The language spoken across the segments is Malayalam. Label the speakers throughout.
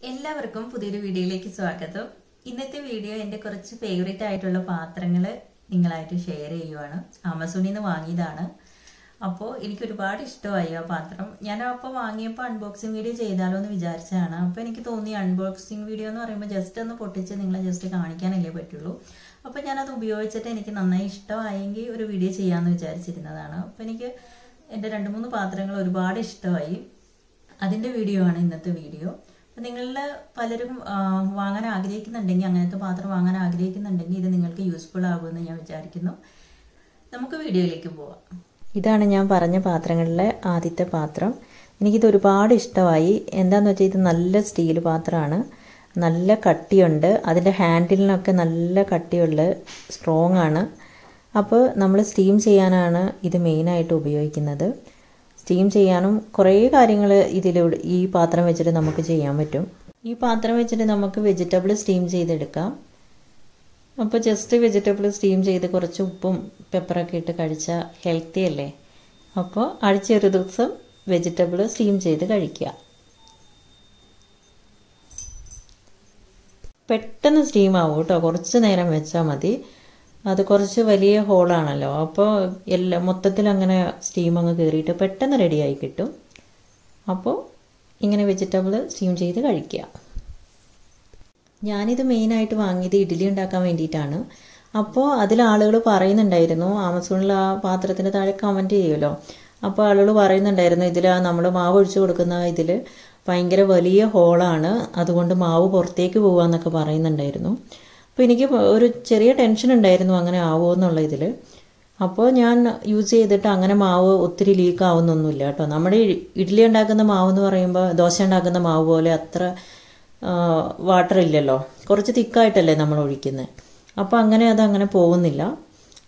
Speaker 1: എല്ലാവർക്കും പുതിയൊരു വീഡിയോയിലേക്ക് സ്വാഗതം. ഇന്നത്തെ വീഡിയോ എൻ്റെ കുറച്ച് ഫേവറേറ്റ് ആയിട്ടുള്ള പാത്രങ്ങൾ നിങ്ങളായിട്ട് ഷെയർ ചെയ്യുവാണ്. ആമസോണിൽ നിന്ന് വാങ്ങിയതാണ്. അപ്പോൾ എനിക്ക് ഒരുപാട് ഇഷ്ടമായി ആ പാത്രം. ഞാൻ അപ്പോൾ വാങ്ങിയപ്പോൾ അൺബോക്സിങ് വീഡിയോ ചെയ്താലോ എന്ന് വിചാരിച്ചതാണ്. അപ്പോൾ എനിക്ക് തോന്നി അൺബോക്സിങ് വീഡിയോ എന്ന് പറയുമ്പോൾ ജസ്റ്റ് ഒന്ന് പൊട്ടിച്ച് നിങ്ങളെ ജസ്റ്റ് കാണിക്കാനല്ലേ പറ്റുള്ളൂ. അപ്പോൾ ഞാനത് ഉപയോഗിച്ചിട്ട് എനിക്ക് നന്നായി ഇഷ്ടമായെങ്കിൽ ഒരു വീഡിയോ ചെയ്യാമെന്ന് വിചാരിച്ചിരുന്നതാണ്. അപ്പോൾ എനിക്ക് എൻ്റെ 2-3 പാത്രങ്ങൾ ഒരുപാട് ഇഷ്ടമായി. അതിൻ്റെ വീഡിയോ ആണ് ഇന്നത്തെ വീഡിയോ. നിങ്ങളിൽ പലരും വാങ്ങാൻ ആഗ്രഹിക്കുന്നുണ്ടെങ്കിൽ, അങ്ങനത്തെ പാത്രം വാങ്ങാൻ ആഗ്രഹിക്കുന്നുണ്ടെങ്കിൽ ഇത് നിങ്ങൾക്ക് യൂസ്ഫുൾ ആകുമെന്ന് ഞാൻ വിചാരിക്കുന്നു. നമുക്ക് വീഡിയോയിലേക്ക് പോവാം. ഇതാണ് ഞാൻ പറഞ്ഞ പാത്രങ്ങളിലെ ആദ്യത്തെ പാത്രം. എനിക്കിത് ഒരുപാട് ഇഷ്ടമായി. എന്താണെന്ന് വെച്ചാൽ ഇത് നല്ല സ്റ്റീൽ പാത്രമാണ്, നല്ല കട്ടിയുണ്ട്, അതിൻ്റെ ഹാൻഡിലിനൊക്കെ നല്ല കട്ടിയുള്ള സ്ട്രോങ് ആണ്. അപ്പോൾ നമ്മൾ സ്റ്റീം ചെയ്യാനാണ് ഇത് മെയിനായിട്ട് ഉപയോഗിക്കുന്നത്. സ്റ്റീം ചെയ്യാനും കുറേ കാര്യങ്ങൾ ഇതിലൂടെ ഈ പാത്രം വെച്ചിട്ട് നമുക്ക് ചെയ്യാൻ പറ്റും. ഈ പാത്രം വെച്ചിട്ട് നമുക്ക് വെജിറ്റബിൾ സ്റ്റീം ചെയ്തെടുക്കാം. അപ്പോൾ ജസ്റ്റ് വെജിറ്റബിൾ സ്റ്റീം ചെയ്ത് കുറച്ച് ഉപ്പും പെപ്പറൊക്കെ ഇട്ട് കഴിച്ചാൽ ഹെൽത്തി അല്ലേ. അപ്പോൾ ആഴ്ചയൊരു ദിവസം വെജിറ്റബിൾ സ്റ്റീം ചെയ്ത് കഴിക്കുക. പെട്ടെന്ന് സ്റ്റീം ആവും കേട്ടോ, കുറച്ച് നേരം വെച്ചാൽ മതി. അത് കുറച്ച് വലിയ ഹോളാണല്ലോ, അപ്പോൾ മൊത്തത്തിൽ അങ്ങനെ സ്റ്റീം അങ്ങ് കയറിയിട്ട് പെട്ടെന്ന് റെഡിയായി കിട്ടും. അപ്പോൾ ഇങ്ങനെ വെജിറ്റബിൾ സ്റ്റീം ചെയ്ത് കഴിക്കുക. ഞാനിത് മെയിനായിട്ട് വാങ്ങിയത് ഇഡ്ഡലി ഉണ്ടാക്കാൻ വേണ്ടിയിട്ടാണ്. അപ്പോൾ അതിൽ ആളുകൾ പറയുന്നുണ്ടായിരുന്നു, ആമസോണിൽ ആ പാത്രത്തിന് താഴെ കമൻറ്റ് ചെയ്യുമല്ലോ, അപ്പോൾ ആളുകൾ പറയുന്നുണ്ടായിരുന്നു ഇതിൽ നമ്മൾ മാവ് ഒഴിച്ചു കൊടുക്കുന്ന ഇതിൽ ഭയങ്കര വലിയ ഹോളാണ്, അതുകൊണ്ട് മാവ് പുറത്തേക്ക് പോകാമെന്നൊക്കെ പറയുന്നുണ്ടായിരുന്നു. അപ്പോൾ എനിക്ക് ഒരു ചെറിയ ടെൻഷൻ ഉണ്ടായിരുന്നു അങ്ങനെ ആവുമോ എന്നുള്ള ഇതിൽ. അപ്പോൾ ഞാൻ യൂസ് ചെയ്തിട്ട് അങ്ങനെ മാവ് ഒത്തിരി ലീക്ക് ആവുന്നൊന്നുമില്ല കേട്ടോ. നമ്മുടെ ഇഡ്ഡലി ഉണ്ടാക്കുന്ന മാവ് എന്ന് പറയുമ്പോൾ ദോശ ഉണ്ടാക്കുന്ന മാവ് പോലെ അത്ര വാട്ടർ ഇല്ലല്ലോ, കുറച്ച് തിക്കായിട്ടല്ലേ നമ്മൾ ഒഴിക്കുന്നത്. അപ്പോൾ അങ്ങനെ അതങ്ങനെ പോകുന്നില്ല.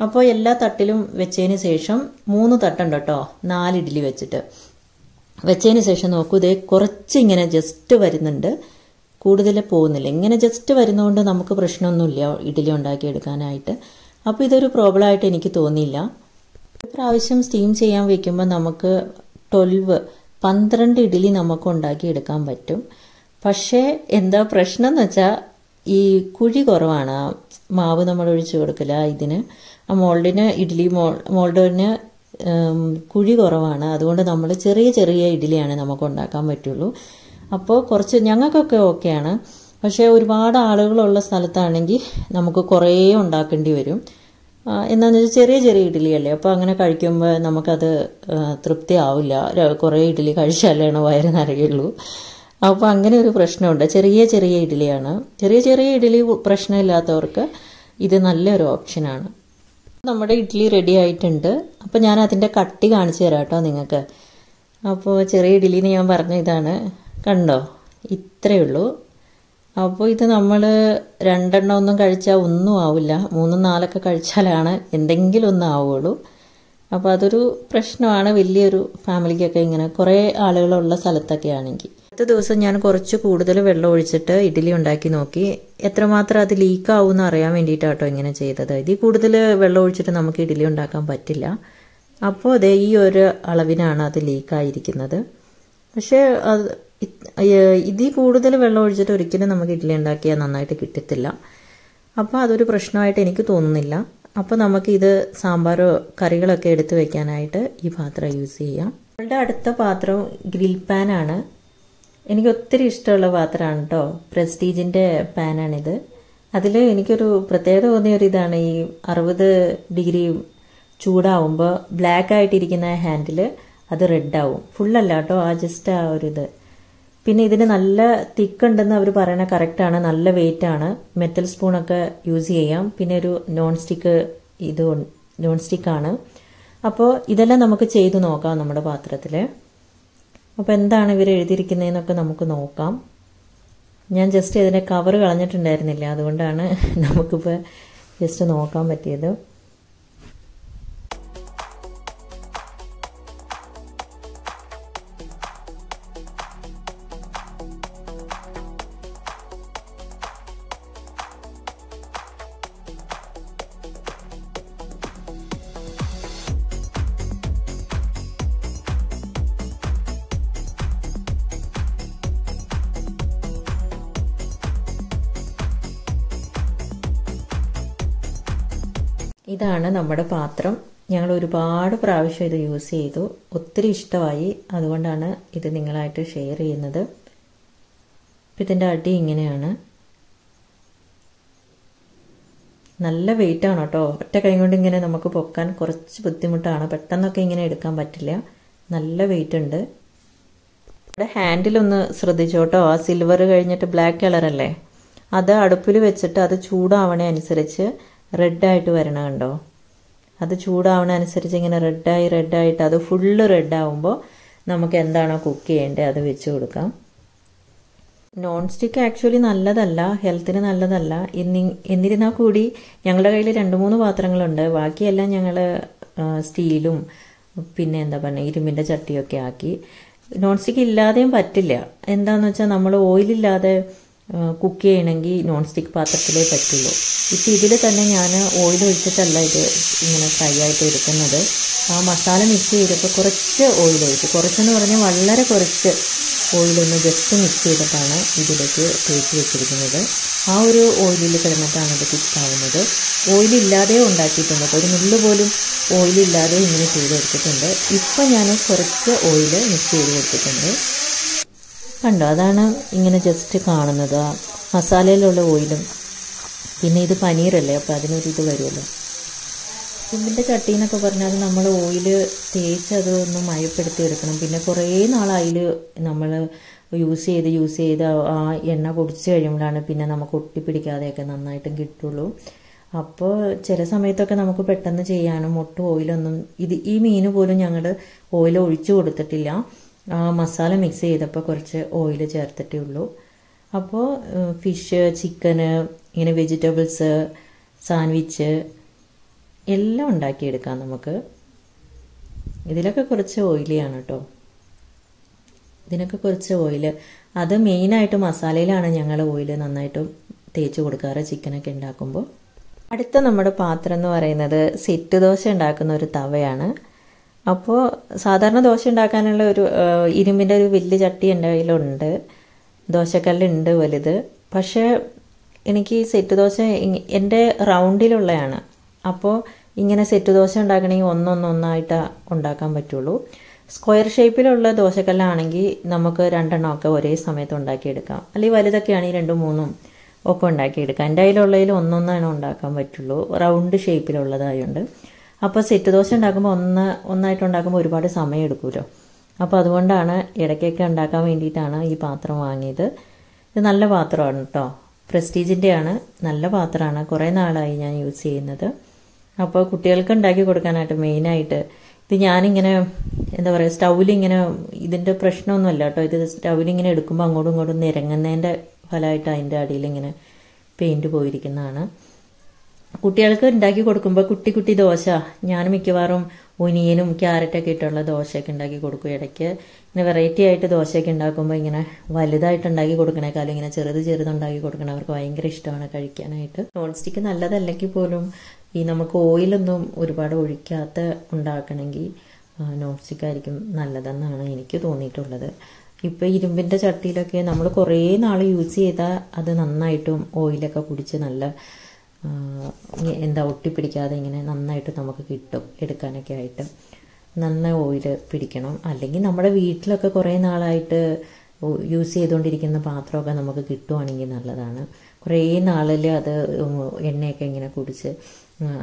Speaker 1: അപ്പോൾ എല്ലാ തട്ടിലും വെച്ചതിന് ശേഷം 3 തട്ടുണ്ട് കേട്ടോ, 4 ഇഡ്ഡലി വെച്ചതിന് ശേഷം നോക്കൂ, ഇതേ കുറച്ച് ഇങ്ങനെ ജസ്റ്റ് വരുന്നുണ്ട്, കൂടുതൽ പോകുന്നില്ല. ഇങ്ങനെ ജസ്റ്റ് വരുന്നതുകൊണ്ട് നമുക്ക് പ്രശ്നമൊന്നുമില്ല ഇഡ്ഡലി ഉണ്ടാക്കിയെടുക്കാനായിട്ട്. അപ്പോൾ ഇതൊരു പ്രോബ്ലമായിട്ട് എനിക്ക് തോന്നിയില്ല. ഒരു പ്രാവശ്യം സ്റ്റീം ചെയ്യാൻ വയ്ക്കുമ്പോൾ നമുക്ക് 12 ഇഡ്ഡലി നമുക്ക് ഉണ്ടാക്കിയെടുക്കാൻ പറ്റും. പക്ഷേ എന്താ പ്രശ്നം എന്ന് വെച്ചാൽ ഈ കുഴി കുറവാണ്. മാവ് നമ്മൾ ഒഴിച്ചു കൊടുക്കില്ല ഇതിന്, ആ മോൾഡിന് ഇഡ്ഡലി മോൾഡിന് കുഴി കുറവാണ്. അതുകൊണ്ട് നമ്മൾ ചെറിയ ചെറിയ ഇഡ്ഡലിയാണ് നമുക്ക് ഉണ്ടാക്കാൻ പറ്റുള്ളൂ. അപ്പോൾ കുറച്ച് ഞങ്ങൾക്കൊക്കെ ഓക്കെയാണ്. പക്ഷേ ഒരുപാട് ആളുകളുള്ള സ്ഥലത്താണെങ്കിൽ നമുക്ക് കുറേ ഉണ്ടാക്കേണ്ടി വരും. എന്താണെന്ന് വെച്ചാൽ ചെറിയ ചെറിയ ഇഡ്ഡലിയല്ലേ, അപ്പോൾ അങ്ങനെ കഴിക്കുമ്പോൾ നമുക്കത് തൃപ്തി ആവില്ല. കുറേ ഇഡ്ഡലി കഴിച്ചാലാണ് വയറ് നിറയുള്ളൂ. അപ്പോൾ അങ്ങനെ ഒരു പ്രശ്നമുണ്ട്. ചെറിയ ചെറിയ ഇഡ്ഡലിയാണ്. ചെറിയ ചെറിയ ഇഡ്ഡലി പ്രശ്നമില്ലാത്തവർക്ക് ഇത് നല്ലൊരു ഓപ്ഷനാണ്. നമ്മുടെ ഇഡ്ഡലി റെഡി ആയിട്ടുണ്ട്. അപ്പോൾ ഞാൻ അതിൻ്റെ കട്ടി കാണിച്ചു തരാം കേട്ടോ നിങ്ങൾക്ക്. അപ്പോൾ ചെറിയ ഇഡ്ഡലിന്ന് ഞാൻ പറഞ്ഞ ഇതാണ്, കണ്ടോ, ഇത്രയേ ഉള്ളൂ. അപ്പോൾ ഇത് നമ്മൾ 2 ഒന്നും കഴിച്ചാൽ ഒന്നും ആവില്ല, 3-4 കഴിച്ചാലാണ് എന്തെങ്കിലും ഒന്നും ആവുള്ളൂ. അപ്പോൾ അതൊരു പ്രശ്നമാണ് വലിയൊരു ഫാമിലിക്കൊക്കെ, ഇങ്ങനെ കുറേ ആളുകളുള്ള സ്ഥലത്തൊക്കെ ആണെങ്കിൽ. അടുത്ത ദിവസം ഞാൻ കുറച്ച് കൂടുതൽ വെള്ളം ഒഴിച്ചിട്ട് ഇഡ്ഡലി ഉണ്ടാക്കി നോക്കി. എത്രമാത്രം അത് ലീക്ക് ആവുമെന്ന് അറിയാൻ വേണ്ടിയിട്ടാട്ടോ ഇങ്ങനെ ചെയ്തത്. ഇതിൽ കൂടുതൽ വെള്ളം ഒഴിച്ചിട്ട് നമുക്ക് ഇഡ്ഡലി ഉണ്ടാക്കാൻ പറ്റില്ല. അപ്പോൾ അതേ ഈ ഒരു അളവിനാണ് അത് ലീക്കായിരിക്കുന്നത്. പക്ഷേ ഇതിൽ കൂടുതൽ വെള്ളം ഒഴിച്ചിട്ട് ഒരിക്കലും നമുക്ക് ഇഡ്ഡലി ഉണ്ടാക്കിയാൽ നന്നായിട്ട് കിട്ടത്തില്ല. അപ്പോൾ അതൊരു പ്രശ്നമായിട്ട് എനിക്ക് തോന്നുന്നില്ല. അപ്പോൾ നമുക്കിത് സാമ്പാറോ കറികളൊക്കെ എടുത്ത് വെക്കാനായിട്ട് ഈ പാത്രം യൂസ് ചെയ്യാം. നമ്മളുടെ അടുത്ത പാത്രം ഗ്രിൽ പാനാണ്. എനിക്ക് ഒത്തിരി ഇഷ്ടമുള്ള പാത്രമാണ് കേട്ടോ. പ്രസ്റ്റീജിൻ്റെ പാനാണിത്. അതിൽ എനിക്കൊരു പ്രത്യേകത തോന്നിയൊരു ഇതാണ്, ഈ 60 ഡിഗ്രി ചൂടാവുമ്പോൾ ബ്ലാക്ക് ആയിട്ടിരിക്കുന്ന ഹാൻഡിൽ അത് റെഡ് ആവും. ഫുള്ളല്ല കേട്ടോ, ആ ജസ്റ്റ് ആ ഒരു ഇത്. പിന്നെ ഇതിന് നല്ല തിക്കുണ്ടെന്ന് അവർ പറയണ കറക്റ്റാണ്, നല്ല വെയിറ്റ് ആണ്. മെറ്റൽ സ്പൂണൊക്കെ യൂസ് ചെയ്യാം. പിന്നെ ഒരു നോൺ സ്റ്റിക്കാണ്. അപ്പോൾ ഇതെല്ലാം നമുക്ക് ചെയ്ത് നോക്കാം നമ്മുടെ പാത്രത്തിൽ. അപ്പോൾ എന്താണ് ഇവർ എഴുതിയിരിക്കുന്നതെന്നൊക്കെ നമുക്ക് നോക്കാം. ഞാൻ ജസ്റ്റ് ഇതിൻ്റെ കവർ കളഞ്ഞിട്ടുണ്ടായിരുന്നില്ല, അതുകൊണ്ടാണ് നമുക്കിപ്പോൾ ജസ്റ്റ് നോക്കാൻ പറ്റിയത്. ഇതാണ് നമ്മുടെ പാത്രം. ഞങ്ങൾ ഒരുപാട് പ്രാവശ്യം ഇത് യൂസ് ചെയ്തു, ഒത്തിരി ഇഷ്ടമായി. അതുകൊണ്ടാണ് ഇത് നിങ്ങളായിട്ട് ഷെയർ ചെയ്യുന്നത്. ഇപ്പം ഇതിൻ്റെ അടി ഇങ്ങനെയാണ്. നല്ല വെയിറ്റ് ആണ് കേട്ടോ. ഒറ്റ കൈ കൊണ്ട് ഇങ്ങനെ നമുക്ക് പൊക്കാൻ കുറച്ച് ബുദ്ധിമുട്ടാണ്. പെട്ടെന്നൊക്കെ ഇങ്ങനെ എടുക്കാൻ പറ്റില്ല. നല്ല വെയിറ്റ് ഉണ്ട്. ഇവിടെ ഹാൻഡിലൊന്ന് ശ്രദ്ധിച്ചോട്ടോ. ആ സിൽവർ കഴിഞ്ഞിട്ട് ബ്ലാക്ക് കളറല്ലേ, അത് അടുപ്പിൽ വെച്ചിട്ട് അത് ചൂടാവണേ അനുസരിച്ച് റെഡായിട്ട് വരണ കണ്ടോ. അത് ചൂടാവണ അനുസരിച്ച് ഇങ്ങനെ റെഡായിട്ട് അത് ഫുള്ള് റെഡാവുമ്പോൾ നമുക്ക് എന്താണോ കുക്ക് ചെയ്യേണ്ടത് അത് വെച്ച് കൊടുക്കാം. നോൺ സ്റ്റിക്ക് ആക്ച്വലി നല്ലതല്ല, ഹെൽത്തിന് നല്ലതല്ല. എന്നിരുന്നാൽ കൂടി ഞങ്ങളുടെ കയ്യിൽ 2-3 പാത്രങ്ങളുണ്ട്. ബാക്കിയെല്ലാം ഞങ്ങൾ സ്റ്റീലും പിന്നെ എന്താ പറയുക ഇരുമ്പിൻ്റെ ചട്ടിയൊക്കെ ആക്കി. നോൺ സ്റ്റിക്ക് ഇല്ലാതെയും പറ്റില്ല. എന്താണെന്ന് വെച്ചാൽ നമ്മൾ ഓയിലില്ലാതെ കുക്ക് ചെയ്യണമെങ്കിൽ നോൺ സ്റ്റിക്ക് പാത്രത്തിലേ പറ്റുള്ളൂ. ഇപ്പം ഇതിൽ തന്നെ ഞാൻ ഓയിൽ ഒഴിച്ചിട്ടല്ല ഇത് ഇങ്ങനെ ഫ്രൈ ആയിട്ട് എടുക്കുന്നത്. ആ മസാല മിക്സ് ചെയ്തപ്പോൾ കുറച്ച് ഓയിൽ ഒഴിച്ചു, കുറച്ചെന്ന് പറഞ്ഞാൽ വളരെ കുറച്ച് ഓയിലൊന്ന് ജസ്റ്റ് മിക്സ് ചെയ്തിട്ടാണ് ഇതിലേക്ക് തേച്ച് വെച്ചിരിക്കുന്നത്. ആ ഒരു ഓയിലിൽ കിടന്നിട്ടാണ് ഇത് കുക്കാവുന്നത്. ഓയിലില്ലാതെ ഉണ്ടാക്കിയിട്ടുണ്ട്, ഒരു നുള്ളു പോലും ഓയിലില്ലാതെ ഇങ്ങനെ ചെയ്തെടുത്തിട്ടുണ്ട്. ഇപ്പം ഞാൻ കുറച്ച് ഓയിൽ മിക്സ് ചെയ്ത് കൊടുത്തിട്ടുണ്ട്. കണ്ടോ, അതാണ് ഇങ്ങനെ ജസ്റ്റ് കാണുന്നത്. ആ മസാലയിലുള്ള ഓയിലും പിന്നെ ഇത് പനീറല്ലേ, അപ്പോൾ അതിനൊരു ഇത് വരുമല്ലോ. ഇരുമ്പിൻ്റെ ചട്ടി എന്നൊക്കെ പറഞ്ഞാൽ അത് നമ്മൾ ഓയിൽ തേച്ച് അതൊന്ന് മയപ്പെടുത്തി എടുക്കണം. പിന്നെ കുറേ നാളായിൽ നമ്മൾ യൂസ് ചെയ്ത് ആ എണ്ണ പൊടിച്ച് കഴിയുമ്പോഴാണ് പിന്നെ നമുക്ക് ഒട്ടിപ്പിടിക്കാതെയൊക്കെ നന്നായിട്ടും കിട്ടുള്ളൂ. അപ്പോൾ ചില സമയത്തൊക്കെ നമുക്ക് പെട്ടെന്ന് ചെയ്യാനും ഒട്ടും ഓയിലൊന്നും ഈ മീൻ പോലും ഞങ്ങൾ ഓയിൽ ഒഴിച്ചു കൊടുത്തിട്ടില്ല. മസാല മിക്സ് ചെയ്തപ്പോൾ കുറച്ച് ഓയിൽ ചേർത്തിട്ടേ ഉള്ളൂ. അപ്പോൾ ഫിഷ്, ചിക്കന്, ഇങ്ങനെ വെജിറ്റബിൾസ്, സാൻഡ്വിച്ച് എല്ലാം ഉണ്ടാക്കിയെടുക്കാം നമുക്ക്. ഇതിലൊക്കെ കുറച്ച് ഓയിലിയാണ് കേട്ടോ. ഇതിനൊക്കെ കുറച്ച് ഓയിൽ, അത് മെയിനായിട്ട് മസാലയിലാണ് ഞങ്ങൾ ഓയിൽ നന്നായിട്ട് തേച്ച് കൊടുക്കാറ് ചിക്കനൊക്കെ ഉണ്ടാക്കുമ്പോൾ. അടുത്ത നമ്മുടെ പാത്രം എന്ന് പറയുന്നത് സെറ്റ് ദോശ ഉണ്ടാക്കുന്ന ഒരു തവയാണ്. അപ്പോൾ സാധാരണ ദോശ ഉണ്ടാക്കാനുള്ള ഒരു ഇരുമ്പിൻ്റെ ഒരു വലിയ ചട്ടി എൻ്റെ കയ്യിലുണ്ട്, ദോശക്കല്ലുണ്ട് വലുത്. പക്ഷേ എനിക്ക് സെറ്റ് ദോശ എൻ്റെ റൗണ്ടിലുള്ളതാണ്. അപ്പോൾ ഇങ്ങനെ സെറ്റ് ദോശ ഉണ്ടാക്കണമെങ്കിൽ ഒന്നൊന്നായിട്ട് ഉണ്ടാക്കാൻ പറ്റുള്ളൂ. സ്ക്വയർ ഷേപ്പിലുള്ള ദോശക്കല്ലാണെങ്കിൽ നമുക്ക് 2 എണ്ണമൊക്കെ ഒരേ സമയത്ത് ഉണ്ടാക്കിയെടുക്കാം. അല്ലെങ്കിൽ വലുതൊക്കെ ആണെങ്കിൽ 2-3 ഒക്കെ ഉണ്ടാക്കിയെടുക്കാം. എൻ്റെ കയ്യിലുള്ളതിൽ ഒന്നൊന്നാണ് ഉണ്ടാക്കാൻ പറ്റുള്ളൂ, റൗണ്ട് ഷേപ്പിലുള്ളതായതുകൊണ്ട്. അപ്പോൾ സെറ്റ് ദോശ ഉണ്ടാക്കുമ്പോൾ ഒന്നായിട്ട് ഉണ്ടാക്കുമ്പോൾ ഒരുപാട് സമയം എടുക്കുമല്ലോ. അപ്പോൾ അതുകൊണ്ടാണ് ഇടയ്ക്കൊക്കെ ഉണ്ടാക്കാൻ വേണ്ടിയിട്ടാണ് ഈ പാത്രം വാങ്ങിയത്. ഇത് നല്ല പാത്രമാണ് കേട്ടോ, പ്രസ്റ്റീജിൻ്റെയാണ്, നല്ല പാത്രമാണ്. കുറേ നാളായി ഞാൻ യൂസ് ചെയ്യുന്നത്. അപ്പോൾ കുട്ടികൾക്ക് ഉണ്ടാക്കി കൊടുക്കാനായിട്ട് മെയിനായിട്ട് ഇത് ഞാനിങ്ങനെ എന്താ പറയുക സ്റ്റൗവിലിങ്ങനെ, ഇതിൻ്റെ പ്രശ്നമൊന്നുമല്ല കേട്ടോ, ഇത് സ്റ്റൗവിലിങ്ങനെ എടുക്കുമ്പോൾ അങ്ങോട്ടും ഇങ്ങോട്ടും നിരങ്ങുന്നതിൻ്റെ ഫലമായിട്ട് അതിൻ്റെ അടിയിലിങ്ങനെ പെയിൻറ്റ് പോയിരിക്കുന്നതാണ്. കുട്ടികൾക്ക് ഉണ്ടാക്കി കൊടുക്കുമ്പോൾ കുട്ടി ദോശ ഞാൻ മിക്കവാറും ഒനിയനും ക്യാരറ്റൊക്കെ ഇട്ടുള്ള ദോശയൊക്കെ ഉണ്ടാക്കി കൊടുക്കും. ഇടയ്ക്ക് ഇങ്ങനെ വെറൈറ്റി ആയിട്ട് ദോശയൊക്കെ ഉണ്ടാക്കുമ്പോൾ ഇങ്ങനെ വലുതായിട്ട് ഉണ്ടാക്കി കൊടുക്കണേക്കാളും ഇങ്ങനെ ചെറുതുണ്ടാക്കി കൊടുക്കണം, അവർക്ക് ഭയങ്കര ഇഷ്ടമാണ് കഴിക്കാനായിട്ട്. നോൺ സ്റ്റിക്ക് നല്ലതല്ലെങ്കിൽ പോലും ഈ നമുക്ക് ഓയിലൊന്നും ഒരുപാട് ഒഴിക്കാത്ത ഉണ്ടാക്കണമെങ്കിൽ നോൺ സ്റ്റിക്കായിരിക്കും നല്ലതെന്നാണ് എനിക്ക് തോന്നിയിട്ടുള്ളത്. ഇപ്പോൾ ഇരുമ്പിൻ്റെ ചട്ടിയിലൊക്കെ നമ്മൾ കുറേ നാൾ യൂസ് ചെയ്താൽ അത് നന്നായിട്ടും ഓയിലൊക്കെ കുടിച്ച് നല്ല എന്താ ഒട്ടിപ്പിടിക്കാതെ ഇങ്ങനെ നന്നായിട്ട് നമുക്ക് കിട്ടും എടുക്കാനൊക്കെ ആയിട്ട്. നന്നായി ഓയിൽ പിടിക്കണം. അല്ലെങ്കിൽ നമ്മുടെ വീട്ടിലൊക്കെ കുറേ നാളായിട്ട് യൂസ് ചെയ്തുകൊണ്ടിരിക്കുന്ന പാത്രമൊക്കെ നമുക്ക് കിട്ടുവാണെങ്കിൽ നല്ലതാണ്. കുറേ നാളിൽ അത് എണ്ണയൊക്കെ ഇങ്ങനെ കുടിച്ച്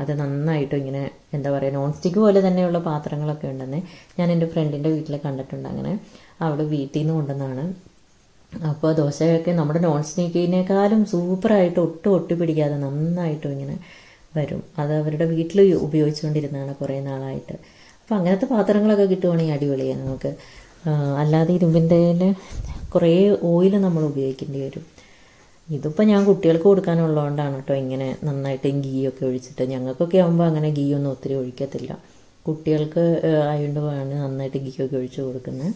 Speaker 1: അത് നന്നായിട്ട് ഇങ്ങനെ എന്താ പറയുക നോൺ സ്റ്റിക്ക് പോലെ തന്നെയുള്ള പാത്രങ്ങളൊക്കെ ഉണ്ടെന്ന് ഞാൻ എൻ്റെ ഫ്രണ്ടിൻ്റെ വീട്ടിൽ കണ്ടിട്ടുണ്ട്. അങ്ങനെ അവിടെ വീട്ടിൽ നിന്ന് കൊണ്ടുവന്നാണ്. അപ്പോൾ ദോശയൊക്കെ നമ്മുടെ നോൺ സ്റ്റിക്കിനേക്കാളും സൂപ്പറായിട്ട് ഒട്ടി പിടിക്കാതെ നന്നായിട്ടും ഇങ്ങനെ വരും. അത് അവരുടെ വീട്ടിൽ ഉപയോഗിച്ചുകൊണ്ടിരുന്നതാണ് കുറേ നാളായിട്ട്. അപ്പോൾ അങ്ങനത്തെ പാത്രങ്ങളൊക്കെ കിട്ടുവാണെങ്കിൽ അടിപൊളിയാണ് നമുക്ക്. അല്ലാതെ ഇരുമ്പിൻ്റെ കുറേ ഓയിൽ നമ്മൾ ഉപയോഗിക്കേണ്ടി വരും. ഇതിപ്പോൾ ഞാൻ കുട്ടികൾക്ക് കൊടുക്കാനുള്ളതുകൊണ്ടാണ് കേട്ടോ ഇങ്ങനെ നന്നായിട്ട് ഗീയൊക്കെ ഒഴിച്ചിട്ട്. ഞങ്ങൾക്കൊക്കെ ആകുമ്പോൾ അങ്ങനെ ഗീയൊന്നും ഒത്തിരി ഒഴിക്കത്തില്ല, കുട്ടികൾക്ക് ആയതുകൊണ്ട് നന്നായിട്ട് ഗീയൊക്കെ ഒഴിച്ച് കൊടുക്കുന്നത്.